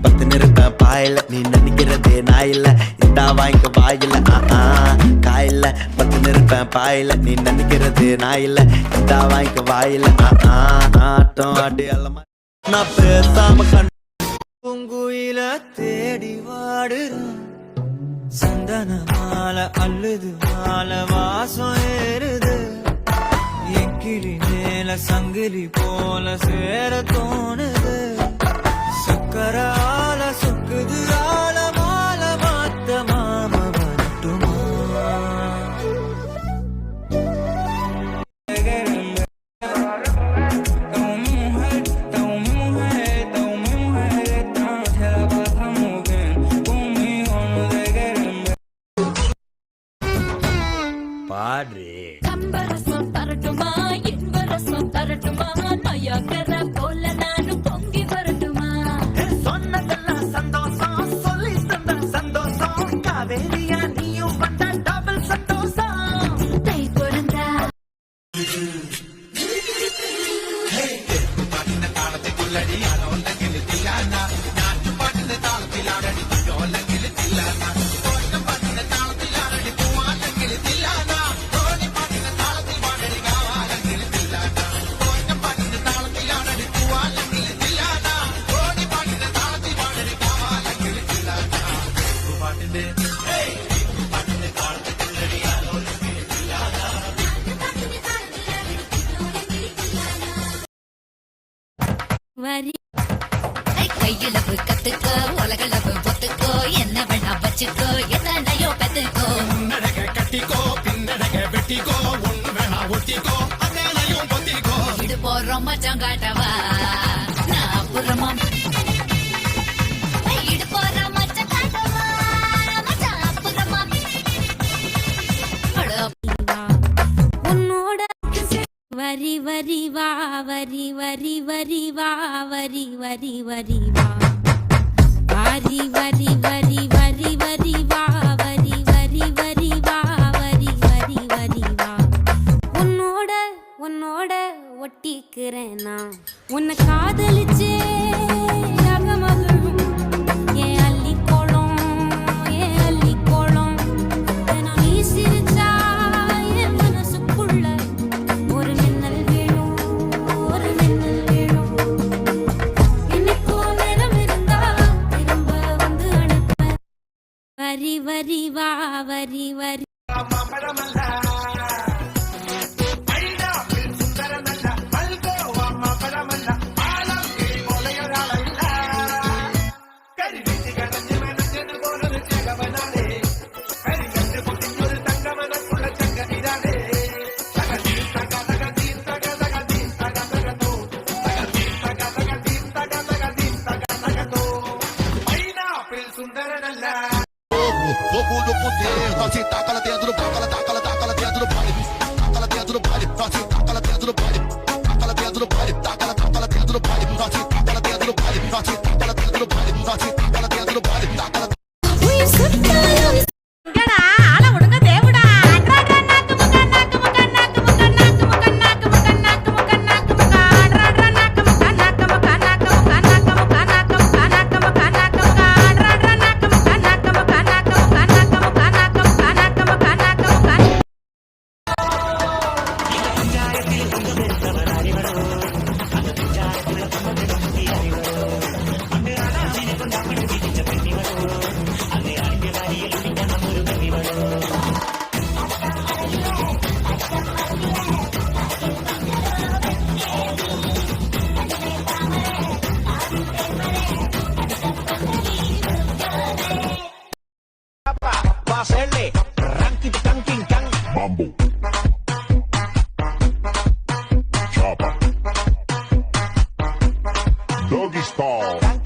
பத்து நிறுப்பேன் பாயில நீ நினைக்கிறதே நான் இல்ல இந்தா வாங்கிக்க வாயில காயில பத்து நிறுப்பேன் பாயில நீ நினைக்கிறதே நான் இல்ல இந்தா வாங்கிக்க வாயில ஆட்டம் ஆட்டி அல்லமா நான் பேசாம பூங்குயில தேடி வாடுறேன் சந்தன மாலை அல்லது மாலை வாசம் ஏறுது என் கிளி மேல சங்கிலி போல சேர தோணுது சக்கரால சொக்குது ஆல மால மாத்த மாம வரட்டுமா பாடு கம்பரசம் தரட்டுமா இன்பரசம் தரட்டுமா நயாகர போல நானும் பொங்கி வரட்டுமா சொன்னதெல்லாம் சந்தோஷம் சொல்லி தந்த சந்தோஷம் காவேரியா நீயும் வந்த டபுள் சந்தோஷம் தை பொருந்தா பாட்டின தாளத்தை கொள்ளடி அலோலகில் தில்லானா நாட்டு பாட்டின தாளத்தில் ஆடடி யோலகில் தில்லானா கையிலவு கத்துக்கோ உலகளவு பொத்துக்கோ என்ன வேணா வச்சுக்கோ எத்தனையோ பெத்துக்கோ கட்டிக்கோ பின்னடக வெட்டிக்கோ ஒண்ணு வேணா ஒட்டிக்கோ அத்தனையும் பொத்திக்கோ இது போறோம் மச்சான் காட்டவா நான் அப்புறமா இது போறோம் மச்சான் காட்டவா மச்சான் அப்புறமா உன்னோட வரி வரி வா வரி வரி வரி வா வரி வரி வரி வா வரி வரி வரி வரி வரி வா வரி வரி வரி வா வரி வரி வரி வா உன்னோட உன்னோட ஒட்டிக்கிறேன் நான் உன்னை காதலிச்சே வரி வரி வா வரி வரி do poder, nós se taca lá dentro do palco, taca lá dentro do baile, taca lá dentro do baile, nós se taca lá dentro do baile, taca lá dentro do baile, taca lá dentro do baile, nós se taca lá dentro do baile, nós se taca lá dentro do baile, nós se taca lá dentro do baile, taca lá Mambo. Chopper. Doggy style.